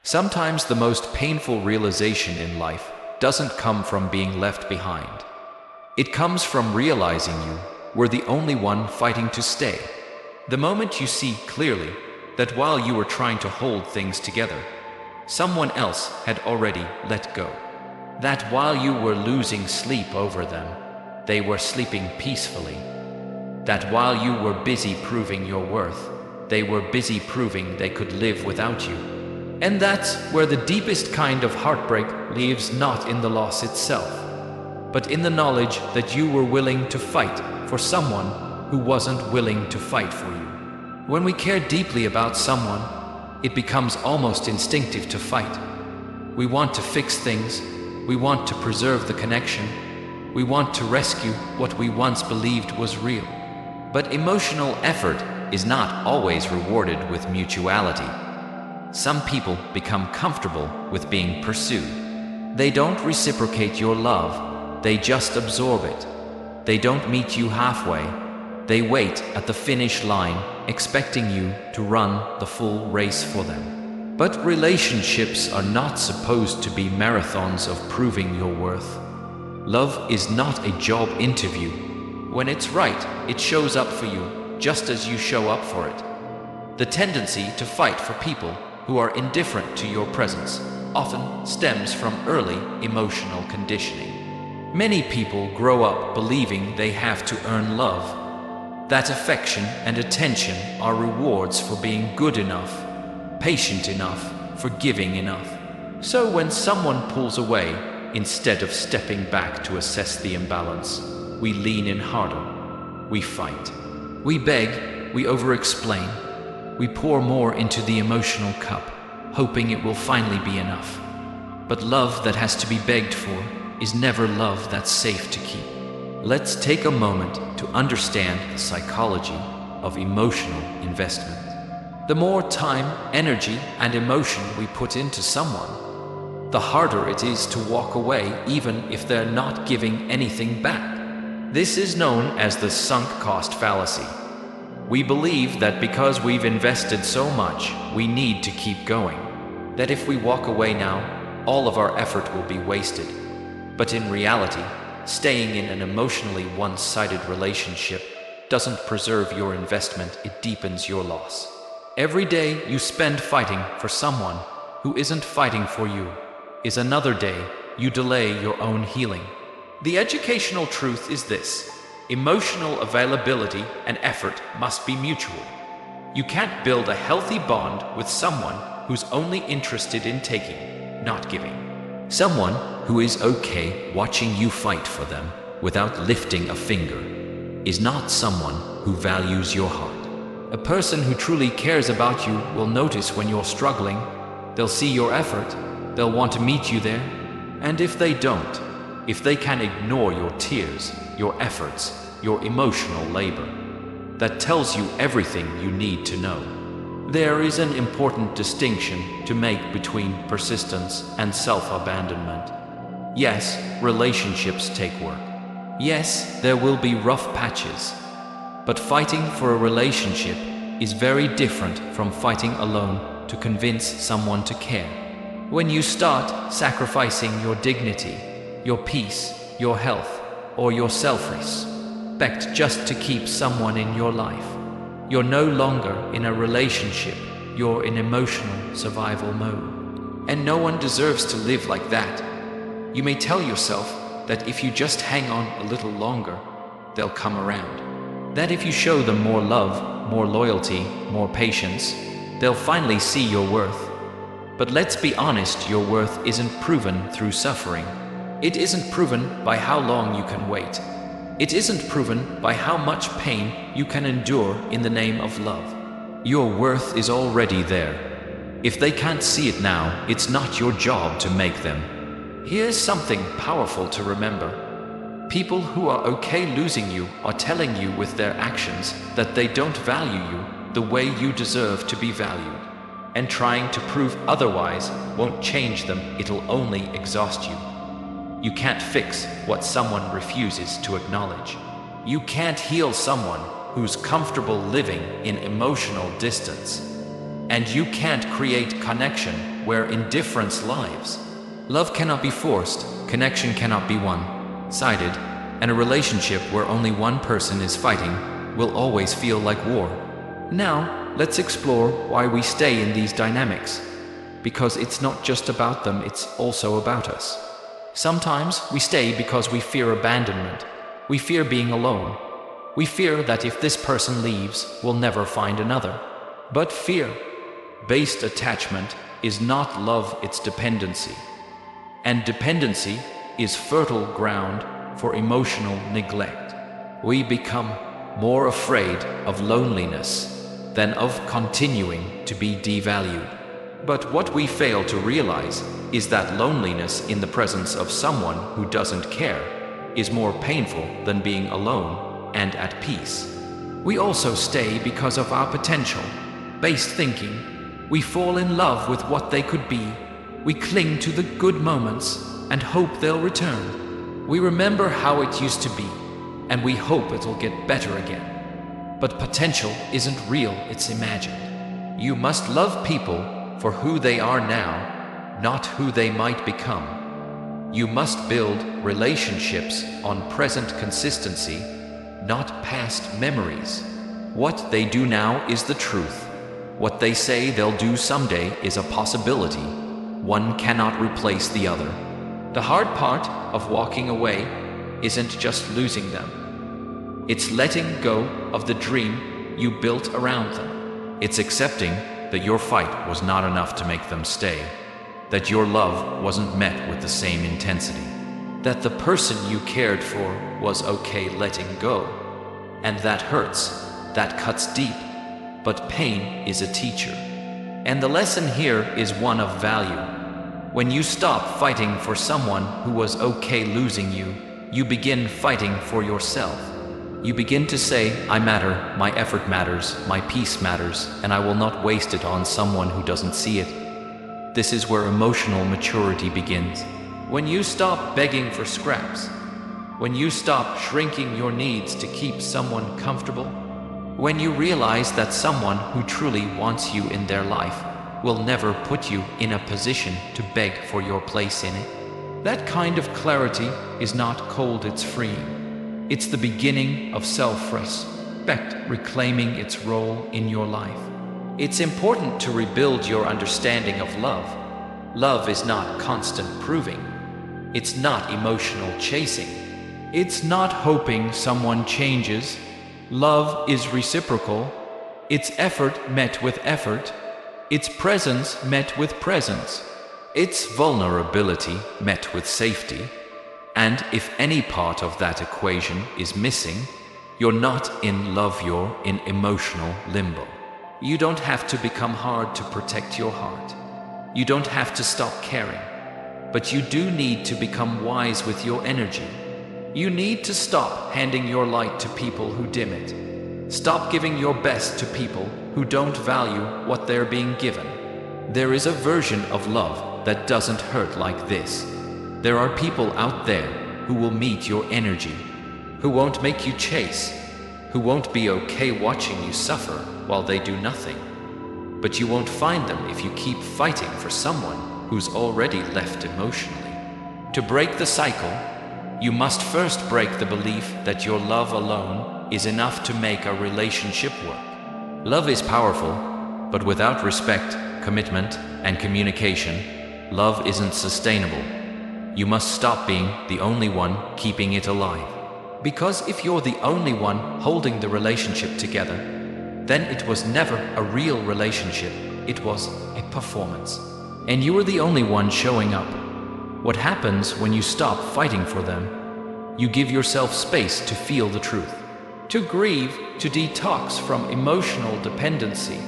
Sometimes the most painful realization in life doesn't come from being left behind. It comes from realizing you were the only one fighting to stay. The moment you see clearly that while you were trying to hold things together, someone else had already let go. That while you were losing sleep over them, they were sleeping peacefully. That while you were busy proving your worth, they were busy proving they could live without you. And that's where the deepest kind of heartbreak lives, not in the loss itself, but in the knowledge that you were willing to fight for someone who wasn't willing to fight for you. When we care deeply about someone, it becomes almost instinctive to fight. We want to fix things, we want to preserve the connection, we want to rescue what we once believed was real. But emotional effort is not always rewarded with mutuality. Some people become comfortable with being pursued. They don't reciprocate your love, they just absorb it. They don't meet you halfway. They wait at the finish line, expecting you to run the full race for them. But relationships are not supposed to be marathons of proving your worth. Love is not a job interview. When it's right, it shows up for you, just as you show up for it. The tendency to fight for people who are indifferent to your presence often stems from early emotional conditioning. Many people grow up believing they have to earn love, that affection and attention are rewards for being good enough, patient enough, forgiving enough. So when someone pulls away, instead of stepping back to assess the imbalance, we lean in harder. We fight. We beg, we over-explain. We pour more into the emotional cup, hoping it will finally be enough. But love that has to be begged for is never love that's safe to keep. Let's take a moment to understand the psychology of emotional investment. The more time, energy, and emotion we put into someone, the harder it is to walk away even if they're not giving anything back. This is known as the sunk cost fallacy. We believe that because we've invested so much, we need to keep going. That if we walk away now, all of our effort will be wasted. But in reality, staying in an emotionally one-sided relationship doesn't preserve your investment, it deepens your loss. Every day you spend fighting for someone who isn't fighting for you is another day you delay your own healing. The educational truth is this: emotional availability and effort must be mutual. You can't build a healthy bond with someone who's only interested in taking, not giving. Someone who is okay watching you fight for them without lifting a finger is not someone who values your heart. A person who truly cares about you will notice when you're struggling. They'll see your effort. They'll want to meet you there. And if they don't, if they can ignore your tears, your efforts, your emotional labor, that tells you everything you need to know. There is an important distinction to make between persistence and self-abandonment. Yes, relationships take work. Yes, there will be rough patches. But fighting for a relationship is very different from fighting alone to convince someone to care. When you start sacrificing your dignity, your peace, your health, or your self-respect just to keep someone in your life, you're no longer in a relationship, you're in emotional survival mode. And no one deserves to live like that. You may tell yourself that if you just hang on a little longer, they'll come around. That if you show them more love, more loyalty, more patience, they'll finally see your worth. But let's be honest, your worth isn't proven through suffering. It isn't proven by how long you can wait. It isn't proven by how much pain you can endure in the name of love. Your worth is already there. If they can't see it now, it's not your job to make them. Here's something powerful to remember. People who are okay losing you are telling you with their actions that they don't value you the way you deserve to be valued. And trying to prove otherwise won't change them, it'll only exhaust you. You can't fix what someone refuses to acknowledge. You can't heal someone who's comfortable living in emotional distance. And you can't create connection where indifference lives. Love cannot be forced, connection cannot be one-sided, and a relationship where only one person is fighting will always feel like war. Now, let's explore why we stay in these dynamics. Because it's not just about them, it's also about us. Sometimes we stay because we fear abandonment. We fear being alone. We fear that if this person leaves, we'll never find another. But fear-based attachment is not love, it's dependency. And dependency is fertile ground for emotional neglect. We become more afraid of loneliness than of continuing to be devalued. But what we fail to realize is that loneliness in the presence of someone who doesn't care is more painful than being alone and at peace. We also stay because of our potential-based thinking. We fall in love with what they could be. We cling to the good moments and hope they'll return. We remember how it used to be, and we hope it'll get better again. But potential isn't real, it's imagined. You must love people for who they are now, not who they might become. You must build relationships on present consistency, not past memories. What they do now is the truth. What they say they'll do someday is a possibility. One cannot replace the other. The hard part of walking away isn't just losing them. It's letting go of the dream you built around them. It's accepting that your fight was not enough to make them stay, that your love wasn't met with the same intensity, that the person you cared for was okay letting go. And that hurts, that cuts deep, but pain is a teacher. And the lesson here is one of value. When you stop fighting for someone who was okay losing you, you begin fighting for yourself. You begin to say, I matter, my effort matters, my peace matters, and I will not waste it on someone who doesn't see it. This is where emotional maturity begins. When you stop begging for scraps, when you stop shrinking your needs to keep someone comfortable, when you realize that someone who truly wants you in their life will never put you in a position to beg for your place in it. That kind of clarity is not cold, it's freeing. It's the beginning of self-respect, reclaiming its role in your life. It's important to rebuild your understanding of love. Love is not constant proving. It's not emotional chasing. It's not hoping someone changes. Love is reciprocal. It's effort met with effort. It's presence met with presence. It's vulnerability met with safety. And if any part of that equation is missing, you're not in love, you're in emotional limbo. You don't have to become hard to protect your heart. You don't have to stop caring. But you do need to become wise with your energy. You need to stop handing your light to people who dim it. Stop giving your best to people who don't value what they're being given. There is a version of love that doesn't hurt like this. There are people out there who will meet your energy, who won't make you chase, who won't be okay watching you suffer while they do nothing. But you won't find them if you keep fighting for someone who's already left emotionally. To break the cycle, you must first break the belief that your love alone is enough to make a relationship work. Love is powerful, but without respect, commitment, and communication, love isn't sustainable. You must stop being the only one keeping it alive. Because if you're the only one holding the relationship together, then it was never a real relationship, it was a performance. And you were the only one showing up. What happens when you stop fighting for them? You give yourself space to feel the truth, to grieve, to detox from emotional dependency.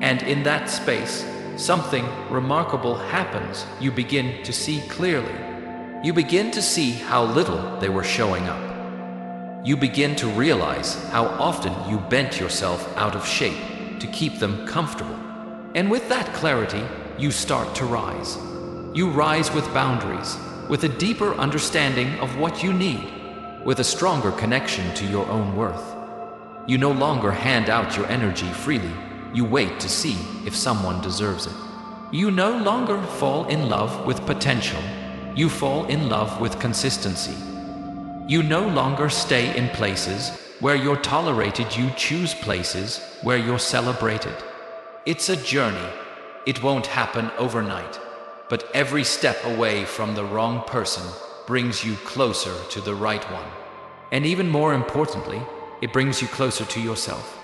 And in that space, something remarkable happens. You begin to see clearly. You begin to see how little they were showing up. You begin to realize how often you bent yourself out of shape to keep them comfortable. And with that clarity, you start to rise. You rise with boundaries, with a deeper understanding of what you need, with a stronger connection to your own worth. You no longer hand out your energy freely. You wait to see if someone deserves it. You no longer fall in love with potential. You fall in love with consistency. You no longer stay in places where you're tolerated. You choose places where you're celebrated. It's a journey. It won't happen overnight. But every step away from the wrong person brings you closer to the right one. And even more importantly, it brings you closer to yourself.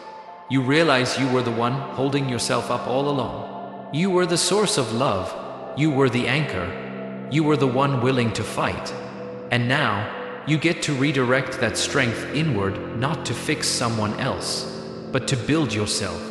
You realize you were the one holding yourself up all along. You were the source of love. You were the anchor. You were the one willing to fight. And now, you get to redirect that strength inward, not to fix someone else, but to build yourself.